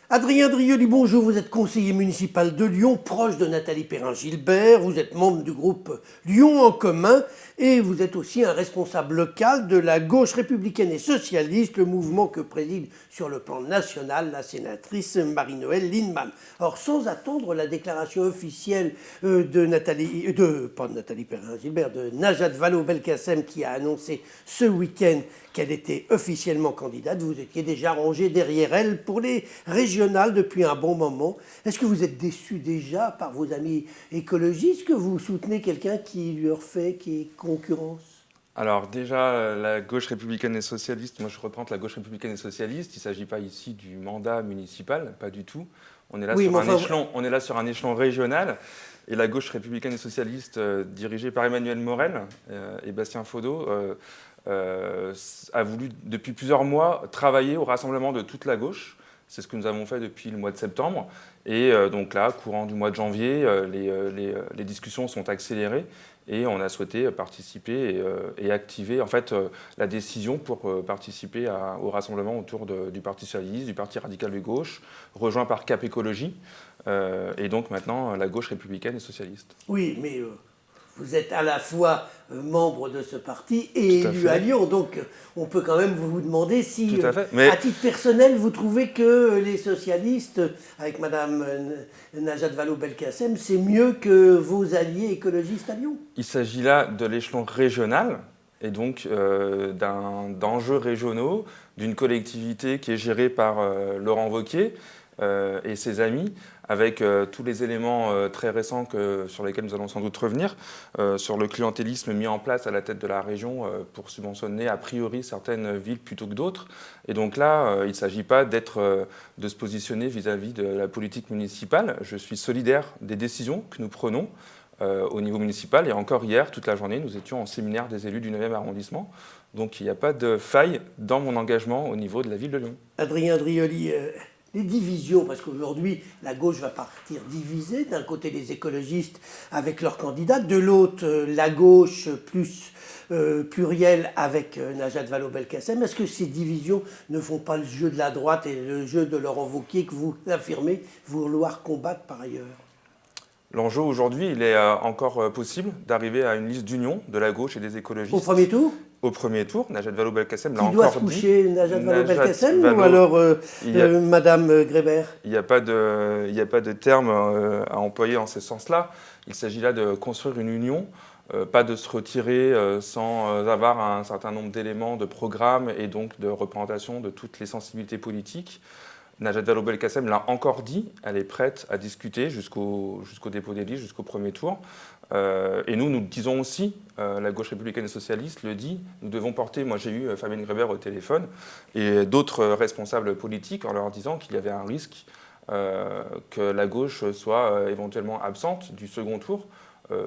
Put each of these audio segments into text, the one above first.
Adrien Drioli, bonjour, vous êtes conseiller municipal de Lyon, proche de Nathalie Perrin-Gilbert, vous êtes membre du groupe Lyon en commun et vous êtes aussi un responsable local de la gauche républicaine et socialiste, le mouvement que préside sur le plan national la sénatrice Marie-Noëlle Lienemann. Or, sans attendre la déclaration officielle de Najat Vallaud-Belkacem qui a annoncé ce week-end qu'elle était officiellement candidate, vous étiez déjà rangé derrière elle pour les régionales depuis un bon moment. Est-ce que vous êtes déçu déjà par vos amis écologistes que vous soutenez quelqu'un qui leur fait qui est concurrence? Alors déjà, la gauche républicaine et socialiste, moi je représente la gauche républicaine et socialiste, il ne s'agit pas ici du mandat municipal, pas du tout. On est là, on est là sur un échelon régional, et la gauche républicaine et socialiste, dirigée par Emmanuel Morel et Bastien Faudeau, a voulu depuis plusieurs mois travailler au rassemblement de toute la gauche. C'est ce que nous avons fait depuis le mois de septembre. Et donc là, courant du mois de janvier, les discussions sont accélérées et on a souhaité participer et activer en fait, la décision pour participer au rassemblement autour du Parti socialiste, du Parti radical de gauche, rejoint par Cap Écologie, et donc maintenant la gauche républicaine et socialiste. Oui, mais vous êtes à la fois membre de ce parti et élu à Lyon, donc on peut quand même vous demander si, à titre personnel, vous trouvez que les socialistes, avec Mme Najat Vallaud-Belkacem, c'est mieux que vos alliés écologistes à Lyon? Il s'agit là de l'échelon régional et donc d'enjeux régionaux, d'une collectivité qui est gérée par Laurent Wauquiez et ses amis, avec tous les éléments très récents sur lesquels nous allons sans doute revenir, sur le clientélisme mis en place à la tête de la région pour subventionner a priori certaines villes plutôt que d'autres. Et donc là, il ne s'agit pas de se positionner vis-à-vis de la politique municipale. Je suis solidaire des décisions que nous prenons au niveau municipal. Et encore hier, toute la journée, nous étions en séminaire des élus du 9e arrondissement. Donc il n'y a pas de faille dans mon engagement au niveau de la ville de Lyon. Adrien Drioli, les divisions, parce qu'aujourd'hui, la gauche va partir divisée. D'un côté, les écologistes avec leurs candidats, de l'autre, la gauche plus plurielle avec Najat Vallaud-Belkacem. Est-ce que ces divisions ne font pas le jeu de la droite et le jeu de Laurent Wauquiez que vous affirmez vouloir combattre par ailleurs? L'enjeu aujourd'hui, il est encore possible d'arriver à une liste d'union de la gauche et des écologistes. Au premier tour? Au premier tour, Najat Vallaud-Belkacem l'a encore dit. Qui doit se coucher, Najat Vallaud-Belkacem ou alors Madame Grébert? Il n'y a pas de terme à employer en ce sens-là. Il s'agit là de construire une union, pas de se retirer sans avoir un certain nombre d'éléments de programme et donc de représentation de toutes les sensibilités politiques. Najat Vallaud-Belkacem l'a encore dit, elle est prête à discuter jusqu'au dépôt des listes, jusqu'au premier tour. Et nous le disons aussi, la gauche républicaine et socialiste le dit, nous devons porter, moi j'ai eu Fabienne Grébert au téléphone, et d'autres responsables politiques en leur disant qu'il y avait un risque que la gauche soit éventuellement absente du second tour.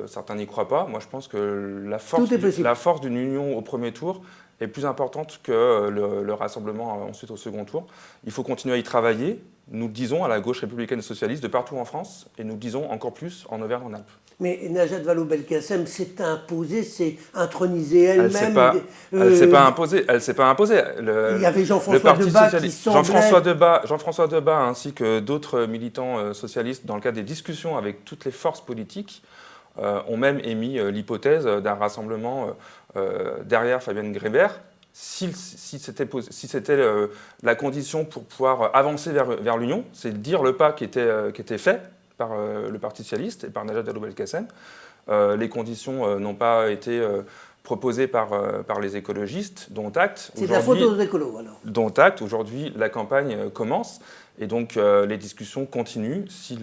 Certains n'y croient pas. Moi je pense que la force d'une union au premier tour est plus importante que le rassemblement ensuite au second tour. Il faut continuer à y travailler. Nous le disons à la gauche républicaine et socialiste de partout en France, et nous le disons encore plus en Auvergne-en-Alpes. Mais Najat Vallaud-Belkacem s'est imposée, s'est intronisée elle-même. Elle ne s'est pas imposée. Elle s'est pas imposée. Il y avait Jean-François Debat qui semblait... Jean-François Debat ainsi que d'autres militants socialistes, dans le cadre des discussions avec toutes les forces politiques, ont même émis l'hypothèse d'un rassemblement derrière Fabienne Grébert, si c'était la condition pour pouvoir avancer vers l'union, c'est de dire le pas qui était fait par le Parti socialiste et par Najat Vallaud-Belkacem. Les conditions n'ont pas été proposées par les écologistes, dont acte. C'est de la faute aux écolos, alors. Dont acte. Aujourd'hui, la campagne commence. Et donc, les discussions continuent si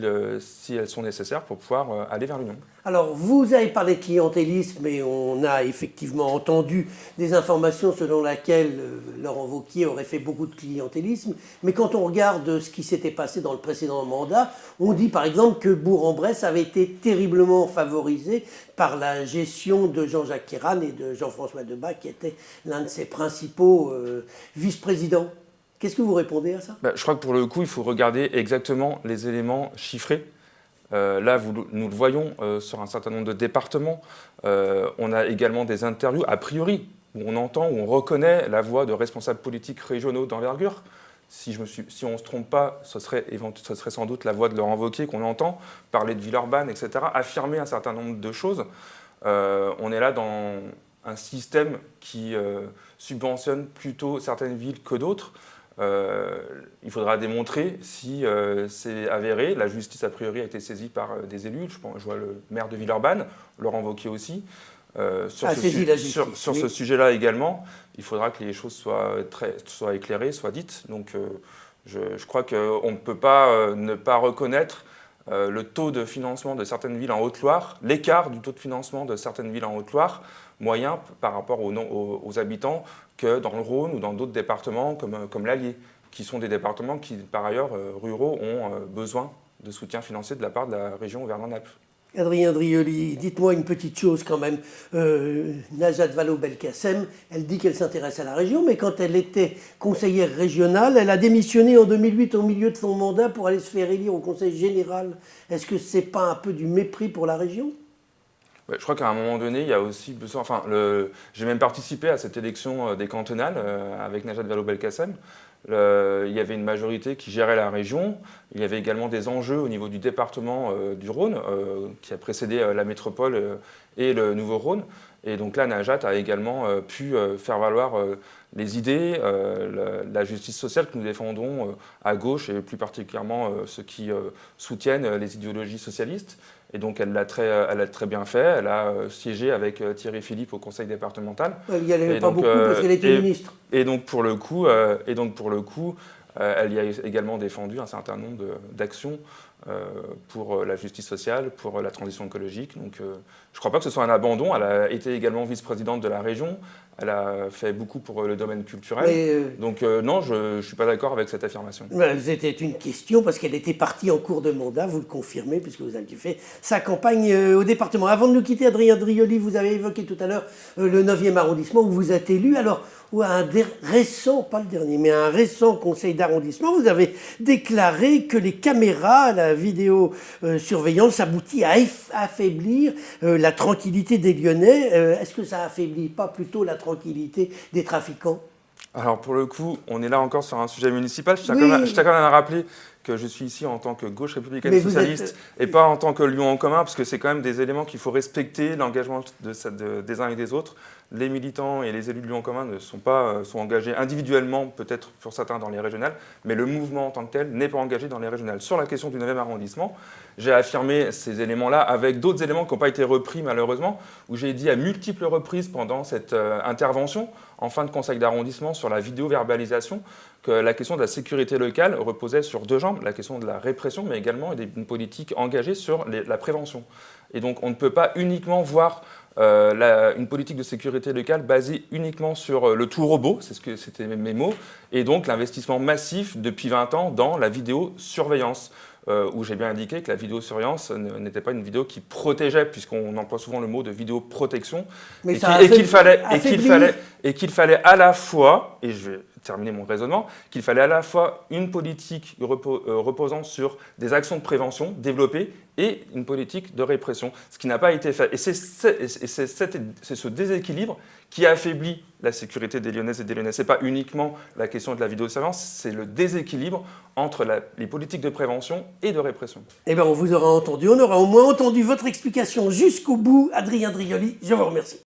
elles sont nécessaires pour pouvoir aller vers l'union. Alors, vous avez parlé de clientélisme et on a effectivement entendu des informations selon lesquelles Laurent Wauquiez aurait fait beaucoup de clientélisme. Mais quand on regarde ce qui s'était passé dans le précédent mandat, on dit par exemple que Bourg-en-Bresse avait été terriblement favorisé par la gestion de Jean-Jacques Ayrault et de Jean-François Debat, qui était l'un de ses principaux vice-présidents. Qu'est-ce que vous répondez à ça? Je crois que pour le coup, il faut regarder exactement les éléments chiffrés. Là, nous le voyons sur un certain nombre de départements. On a également des interviews, a priori, où on entend, où on reconnaît la voix de responsables politiques régionaux d'envergure si on ne se trompe pas, ce serait sans doute la voix de Laurent Wauquiez qu'on entend, parler de Villeurbanne, etc., affirmer un certain nombre de choses. On est là dans un système qui subventionne plutôt certaines villes que d'autres. Il faudra démontrer si c'est avéré. La justice, a priori, a été saisie par des élus. Je vois le maire de Villeurbanne, Laurent Wauquiez aussi. Sur ce sujet-là également, il faudra que les choses soient éclairées, soient dites. Donc je crois qu'on ne peut pas ne pas reconnaître le taux de financement de certaines villes en Haute-Loire, l'écart du taux de financement de certaines villes en Haute-Loire, moyen par rapport aux habitants que dans le Rhône ou dans d'autres départements comme l'Allier, qui sont des départements qui, par ailleurs, ruraux, ont besoin de soutien financier de la part de la région Auvergne-Rhône-Alpes. Adrien Drioli, dites-moi une petite chose quand même. Najat Vallaud-Belkacem, elle dit qu'elle s'intéresse à la région, mais quand elle était conseillère régionale, elle a démissionné en 2008 au milieu de son mandat pour aller se faire élire au Conseil général. Est-ce que c'est pas un peu du mépris pour la région ? Ouais, je crois qu'à un moment donné, il y a aussi besoin. J'ai même participé à cette élection des cantonales avec Najat Vallaud-Belkacem. Il y avait une majorité qui gérait la région. Il y avait également des enjeux au niveau du département du Rhône, qui a précédé la métropole et le Nouveau-Rhône. Et donc là, Najat a également pu faire valoir les idées, la justice sociale que nous défendons à gauche, et plus particulièrement ceux qui soutiennent les idéologies socialistes. Et donc elle l'a très bien fait. Elle a siégé avec Thierry Philippe au conseil départemental. Il n'y avait pas beaucoup parce qu'elle était ministre. Et donc pour le coup, elle y a également défendu un certain nombre d'actions pour la justice sociale, pour la transition écologique. Donc je ne crois pas que ce soit un abandon. Elle a été également vice-présidente de la région. Elle a fait beaucoup pour le domaine culturel. Donc non, je ne suis pas d'accord avec cette affirmation. C'était une question parce qu'elle était partie en cours de mandat, vous le confirmez, puisque vous avez fait sa campagne au département. Avant de nous quitter, Adrien Drioli, vous avez évoqué tout à l'heure le 9e arrondissement où vous êtes élu. Alors, un récent, pas le dernier, mais un récent conseil d'arrondissement, vous avez déclaré que les caméras, la vidéosurveillance aboutit à affaiblir la tranquillité des Lyonnais. Est-ce que ça affaiblit pas plutôt la tranquillité des trafiquants ? Alors pour le coup, on est là encore sur un sujet municipal. Je tiens quand même à rappeler que je suis ici en tant que gauche républicaine et socialiste et pas en tant que Lyon en commun, parce que c'est quand même des éléments qu'il faut respecter, l'engagement des uns et des autres. Les militants et les élus de Lyon en commun sont engagés individuellement, peut-être pour certains dans les régionales, mais le mouvement en tant que tel n'est pas engagé dans les régionales. Sur la question du 9e arrondissement, j'ai affirmé ces éléments-là avec d'autres éléments qui n'ont pas été repris malheureusement, où j'ai dit à multiples reprises pendant cette intervention en fin de conseil d'arrondissement sur la vidéo-verbalisation que la question de la sécurité locale reposait sur deux jambes, la question de la répression, mais également une politique engagée sur la prévention. Et donc on ne peut pas uniquement voir une politique de sécurité locale basée uniquement sur le tout robot, c'était mes mots, et donc l'investissement massif depuis 20 ans dans la vidéosurveillance. Où j'ai bien indiqué que la vidéosurveillance n'était pas une vidéo qui protégeait, puisqu'on emploie souvent le mot de vidéoprotection, et qu'il fallait à la fois, et je vais terminer mon raisonnement, qu'il fallait à la fois une politique reposant sur des actions de prévention développées et une politique de répression, ce qui n'a pas été fait. Et c'est ce déséquilibre qui affaiblit la sécurité des Lyonnaises et des Lyonnais. Ce n'est pas uniquement la question de la vidéosurveillance, c'est le déséquilibre entre les politiques de prévention et de répression. Eh bien, on vous aura entendu, on aura au moins entendu votre explication jusqu'au bout. Adrien Drioli, je vous remercie.